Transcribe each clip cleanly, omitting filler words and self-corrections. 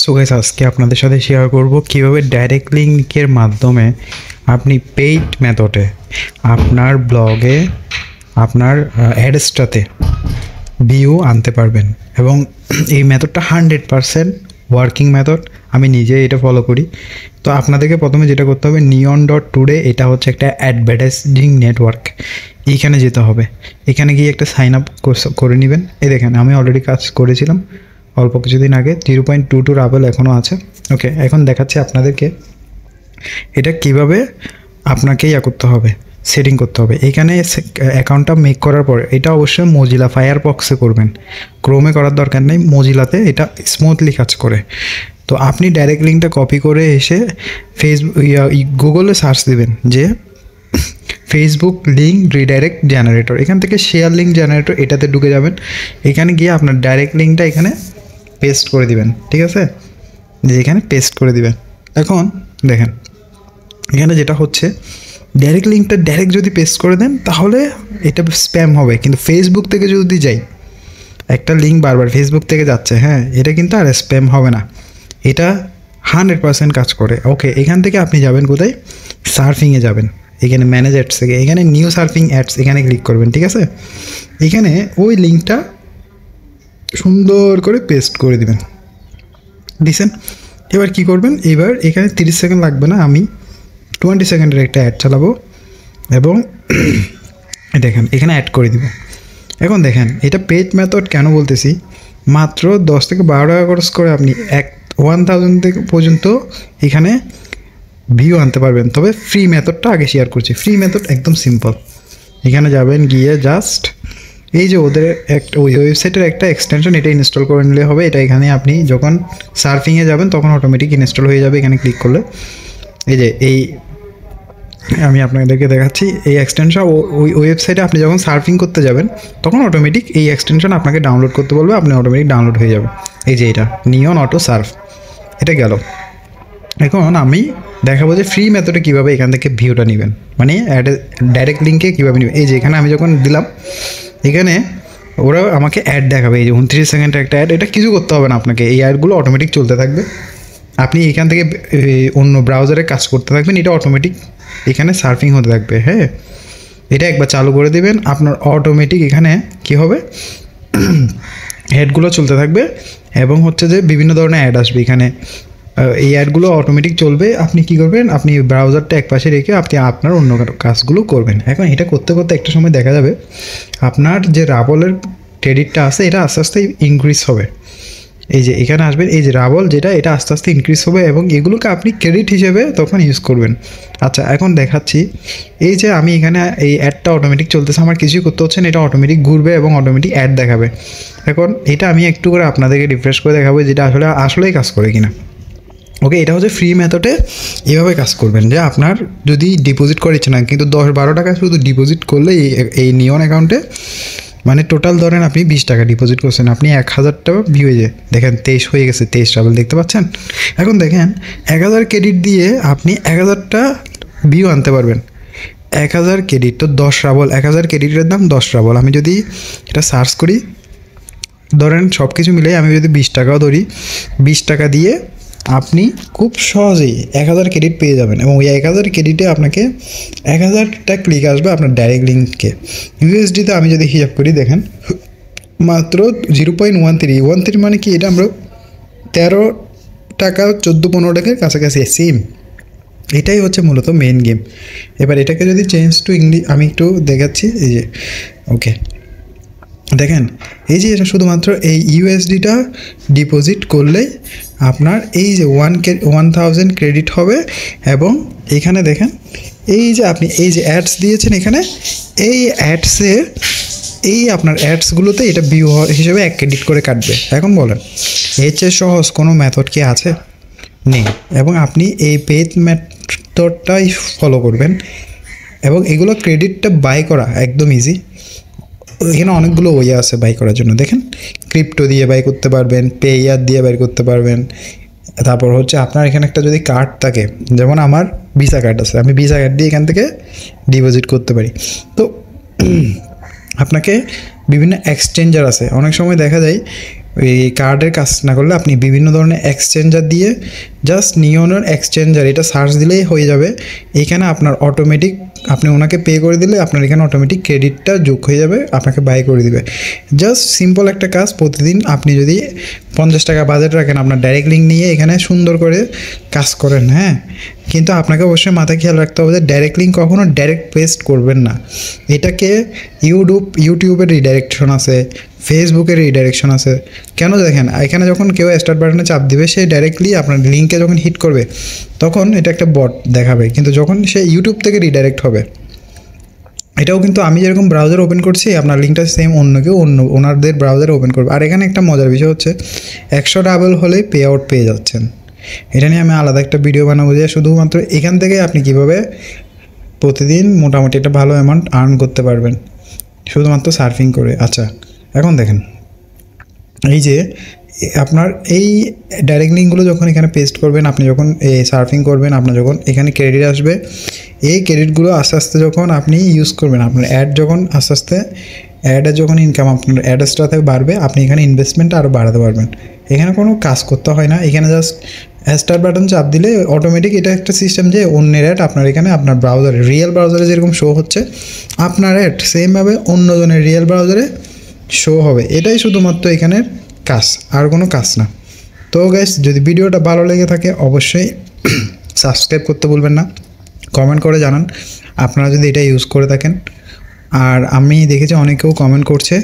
So guys আজকে আপনাদের সাথে শেয়ার করব কিভাবে ডাইরেক্ট লিংকের মাধ্যমে আপনি পেইড মেথডে আপনার ব্লগে আপনার অ্যাডসটাতে ভিউ আনতে পারবেন এবং এই মেথডটা 100% ওয়ার্কিং মেথড। আমি নিজে এটা ফলো করি। তো আপনাদেরকে প্রথমে যেটা করতে হবে, neon.today এটা হচ্ছে একটা অ্যাডভার্টাইজিং নেটওয়ার্ক। এইখানে যেতে হবে, এখানে গিয়ে একটা সাইন আপ করে নেবেন। এই দেখেন আমি অলরেডি কাজ করেছিলাম অল্প কিছুদিন আগে। 0.22 রাবেল এখনও আছে। ওকে, এখন দেখাচ্ছি আপনাদেরকে এটা কিভাবে আপনাকে করতে হবে, সেটিং করতে হবে। এখানে অ্যাকাউন্টটা মেক করার পরে এটা অবশ্যই মোজিলা ফায়ারফক্সে করবেন, ক্রোমে করার দরকার নেই। মোজিলাতে এটা স্মুথলি কাজ করে। তো আপনি ডাইরেক্ট লিঙ্কটা কপি করে এসে গুগলে সার্চ দেবেন যে ফেসবুক লিঙ্ক রিডাইরেক্ট জেনারেটর। এখান থেকে শেয়ার লিঙ্ক জেনারেটর এটাতে ঢুকে যাবেন। এখানে গিয়ে আপনার ডাইরেক্ট লিঙ্কটা এখানে পেস্ট করে দিবেন। ঠিক আছে, যে এখানে পেস্ট করে দিবেন। এখন দেখেন এখানে যেটা হচ্ছে, ডাইরেক্ট লিঙ্কটা ডাইরেক্ট যদি পেস্ট করে দেন তাহলে এটা স্প্যাম হবে। কিন্তু ফেসবুক থেকে যদি যাই, একটা লিঙ্ক বারবার ফেসবুক থেকে যাচ্ছে, হ্যাঁ, এটা কিন্তু আর স্প্যাম হবে না। এটা 100% কাজ করে। ওকে, এখান থেকে আপনি যাবেন কোথায়, সার্ফিংয়ে যাবেন। এখানে ম্যানেজ অ্যাডস থেকে এখানে নিউ সার্ফিং অ্যাডস এখানে ক্লিক করবেন। ঠিক আছে, এখানে ওই লিঙ্কটা সুন্দর করে পেস্ট করে দিবেন। দিছেন, এবার কি করবেন, এবার এখানে 30 সেকেন্ড লাগবে না, আমি 20 সেকেন্ডের একটা অ্যাড চালাবো এবং দেখেন এখানে অ্যাড করে দিব। এখন দেখেন এটা পেইড মেথড কেন বলতেছি, মাত্র 10 থেকে 12 টাকা খরচ করে আপনি 1000 থেকে পর্যন্ত এখানে ভিউ আনতে পারবেন। তবে ফ্রি মেথডটা আগে শেয়ার করছি। ফ্রি মেথড একদম সিম্পল। এখানে যাবেন, গিয়ে জাস্ট এই যে ওদের একটা ওই ওয়েবসাইটের একটা এক্সটেনশন, এটা ইনস্টল করে নিলে হবে। এটা এখানে আপনি যখন সার্ফিংয়ে যাবেন তখন অটোমেটিক ইনস্টল হয়ে যাবে এখানে ক্লিক করলে। এই যে এই আমি আপনাদেরকে দেখাচ্ছি এই এক্সটেনশন, ওই ওয়েবসাইটে আপনি যখন সার্ফিং করতে যাবেন তখন অটোমেটিক এই এক্সটেনশন আপনাকে ডাউনলোড করতে বলবে, আপনি অটোমেটিক ডাউনলোড হয়ে যাবে। এই যে এটা নিয়ন অটো সার্ফ, এটা গেল। এখন আমি দেখাবো যে ফ্রি মেথডে কীভাবে এখান থেকে ভিউটা নেবেন, মানে ডাইরেক্ট লিঙ্কে কীভাবে নেবেন। এই যে এখানে আমি যখন দিলাম, এখানে ওরা আমাকে অ্যাড দেখাবে। এই যে 29 সেকেন্ডের একটা অ্যাড, এটা কিছু করতে হবে না আপনাকে। এই অ্যাডগুলো অটোমেটিক চলতে থাকবে। আপনি এখান থেকে অন্য ব্রাউজারে কাজ করতে থাকবেন, এটা অটোমেটিক এখানে সার্ফিং হতে থাকবে। হ্যাঁ, এটা একবার চালু করে দেবেন, আপনার অটোমেটিক এখানে কী হবে, অ্যাডগুলো চলতে থাকবে এবং হচ্ছে যে বিভিন্ন ধরনের অ্যাড আসবে এখানে। এই অ্যাডগুলো অটোমেটিক চলবে। আপনি কি করবেন, আপনি ব্রাউজারটা একপাশে রেখে আপনি আপনার অন্য কাজগুলো করবেন। এখন এটা করতে করতে একটা সময় দেখা যাবে আপনার যে রাবলের ক্রেডিটটা আছে এটা আস্তে আস্তে ইনক্রিজ হবে। এই যে এখানে আসবেন, এই যে রাবল যেটা, এটা আস্তে আস্তে ইনক্রিজ হবে এবং এগুলোকে আপনি ক্রেডিট হিসেবে তখন ইউজ করবেন। আচ্ছা, এখন দেখাচ্ছি এই যে আমি এখানে এই অ্যাডটা অটোমেটিক চলতেছে, আমার কিছুই করতে হচ্ছে না, এটা অটোমেটিক ঘুরবে এবং অটোমেটিক অ্যাড দেখাবে। এখন এটা আমি একটু করে আপনাদেরকে রিফ্রেশ করে দেখাবো যেটা আসলেই কাজ করে কিনা। ওকে, এটা হচ্ছে ফ্রি মেথডে এভাবে কাজ করবেন যে আপনার যদি ডিপোজিট করে ইচ্ছে না, কিন্তু 10-12 টাকা শুধু ডিপোজিট করলে এই নিয়ন অ্যাকাউন্টে, মানে টোটাল ধরেন আপনি 20 টাকা ডিপোজিট করছেন, আপনি 1000 টাকা ভিউ হয়ে যায়। দেখেন 23 হয়ে গেছে, 23 রাবেল দেখতে পাচ্ছেন। এখন দেখেন 1000 ক্রেডিট দিয়ে আপনি 1000টা ভিউ আনতে পারবেন। 1000 ক্রেডিট তো 10 রাবল, 1000 ক্রেডিটের দাম 10 রাবল। আমি যদি এটা সার্চ করি, ধরেন সব কিছু মিলে আমি যদি 20 টাকাও ধরি, 20 টাকা দিয়ে আপনি খুব সহজেই 1000 ক্রেডিট পেয়ে যাবেন এবং ওই 1000 ক্রেডিটে আপনাকে 1000টা ক্লিক আসবে আপনার ডাইরেক্ট লিঙ্ককে। ইউএসডিতে আমি যদি হিসাব করি, দেখেন মাত্র 0.13 মানে কি, এটা আমরা 13 টাকা 14-15 টাকার কাছাকাছি সেম। এটাই হচ্ছে মূলত মেন গেম। এবার এটাকে যদি চেঞ্জ টু ইংলিশ আমি একটু দেখাচ্ছি। এই যে ওকে, দেখেন এই যে এটা শুধুমাত্র এই ইউএসডিটা ডিপোজিট করলেই আপনার এই যে 1000 ক্রেডিট হবে এবং এখানে দেখেন এই যে আপনি এই যে অ্যাডস দিয়েছেন, এখানে এই অ্যাডসে এই আপনার অ্যাডসগুলোতে এটা ভিউ হিসেবে 1 ক্রেডিট করে কাটবে। এখন বলেন এর চেয়ে সহজ কোনো মেথড কি আছে? নেই। এবং আপনি এই পেইড মেথডটাই ফলো করবেন এবং এগুলো ক্রেডিটটা বাই করা একদম ইজি। এখানে অনেকগুলো ওয়ে আছে বাই করার জন্য। দেখেন ক্রিপ্টো দিয়ে বাই করতে পারবেন, পেয়ার দিয়ে বাই করতে পারবেন। তারপর হচ্ছে আপনার এখানে একটা যদি কার্ড থাকে, যেমন আমার ভিসা কার্ড আছে, আমি ভিসা কার্ড দিয়ে এখান থেকে ডিপোজিট করতে পারি। তো আপনাকে বিভিন্ন এক্সচেঞ্জার আছে, অনেক সময় দেখা যায় এই কার্ডের কাজ না করলে আপনি বিভিন্ন ধরনের এক্সচেঞ্জার দিয়ে জাস্ট নিয়নের এক্সচেঞ্জার এটা সার্চ দিলেই হয়ে যাবে। এখানে আপনার অটোমেটিক আপনি ওনাকে পে করে দিলে আপনার এখানে অটোমেটিক ক্রেডিটটা যোগ হয়ে যাবে, আপনাকে বাই করে দিবে। জাস্ট সিম্পল একটা কাজ। প্রতিদিন আপনি যদি 50 টাকা বাজেট রাখেন, আপনার ডাইরেক্ট লিঙ্ক নিয়ে এখানে সুন্দর করে কাজ করেন, হ্যাঁ। কিন্তু আপনাকে অবশ্যই মাথায় খেয়াল রাখতে হবে যে ডাইরেক্ট লিঙ্ক কখনও ডাইরেক্ট পেস্ট করবেন না। এটাকে ইউটিউবের রিডাইরেকশন আছে, ফেসবুকের রিডাইরেকশন আছে। কেন দেখেন, এখানে যখন কেউ স্টার্ট বাটনে চাপ দিবে, সে ডাইরেক্টলি আপনার লিঙ্কে যখন হিট করবে তখন এটা একটা বট দেখাবে, কিন্তু যখন সে ইউটিউব থেকে রিডাইরেক্ট হবে, এটাও কিন্তু আমি যেরকম ব্রাউজার ওপেন করছি আপনার লিঙ্কটা সেম অন্য কেউ ওনাদের ব্রাউজারে ওপেন করবে। আর এখানে একটা মজার বিষয় হচ্ছে 100 ডাবল হলে পে আউট পেয়ে যাচ্ছেন। এটা নিয়ে আমি আলাদা একটা ভিডিও বানাবো যে শুধুমাত্র এখান থেকে আপনি কীভাবে প্রতিদিন মোটামুটি একটা ভালো অ্যামাউন্ট আর্ন করতে পারবেন শুধুমাত্র সার্ফিং করে। আচ্ছা, এখন দেখেন এই যে আপনার এই ডাইরেক্ট লিঙ্কগুলো যখন এখানে পেস্ট করবেন, আপনি যখন সার্ফিং করবেন, আপনার যখন এখানে ক্রেডিট আসবে, এই ক্রেডিটগুলো আস্তে আস্তে যখন আপনি ইউজ করবেন, আপনার অ্যাড যখন আস্তে আস্তে অ্যাডের যখন ইনকাম আপনার অ্যাডসটাতে বাড়বে, আপনি এখানে ইনভেস্টমেন্টটা আরও বাড়াতে পারবেন। এখানে কোনো কাজ করতে হয় না, এখানে জাস্ট স্টার্ট বাটন চাপ দিলে অটোমেটিক এটা একটা সিস্টেম যে অন্যের অ্যাড আপনার এখানে আপনার ব্রাউজারে, রিয়েল ব্রাউজারে যেরকম শো হচ্ছে আপনার অ্যাড সেমভাবে অন্যজনের রিয়েল ব্রাউজারে শো হবে। এটাই শুধুমাত্র এখানের কাজ, আর কোনো কাজ না। তো গাইস, যদি ভিডিওটা ভালো লেগে থাকে অবশ্যই সাবস্ক্রাইব করতে ভুলবেন না, কমেন্ট করে জানান আপনারা যদি এটা ইউজ করে থাকেন। আর আমি দেখেছি অনেকেও কমেন্ট করছে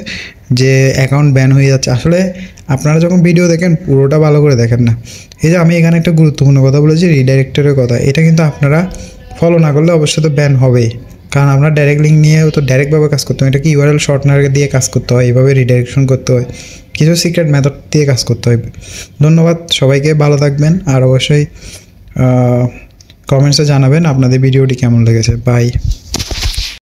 যে অ্যাকাউন্ট ব্যান হয়ে যাচ্ছে। আসলে আপনারা যখন ভিডিও দেখেন পুরোটা ভালো করে দেখেন না। এই যে আমি এখানে একটা গুরুত্বপূর্ণ কথা বলেছি, রিডাইরেক্টরের কথা, এটা কিন্তু আপনারা ফলো না করলে অবশ্যই তো ব্যান হবেই, কারণ আপনার ডাইরেক্ট লিঙ্ক নিয়ে তো ডাইরেক্টভাবে কাজ করতে হয়। এটা কি ইউআরএল শর্টনার দিয়ে কাজ করতে হয়, এইভাবে রিডাইরেকশন করতে হয়, কিছু সিক্রেট মেথড দিয়ে কাজ করতে হয়। ধন্যবাদ সবাইকে, ভালো থাকবেন। আর অবশ্যই কমেন্টসে জানাবেন আপনাদের ভিডিওটি কেমন লেগেছে। বাই।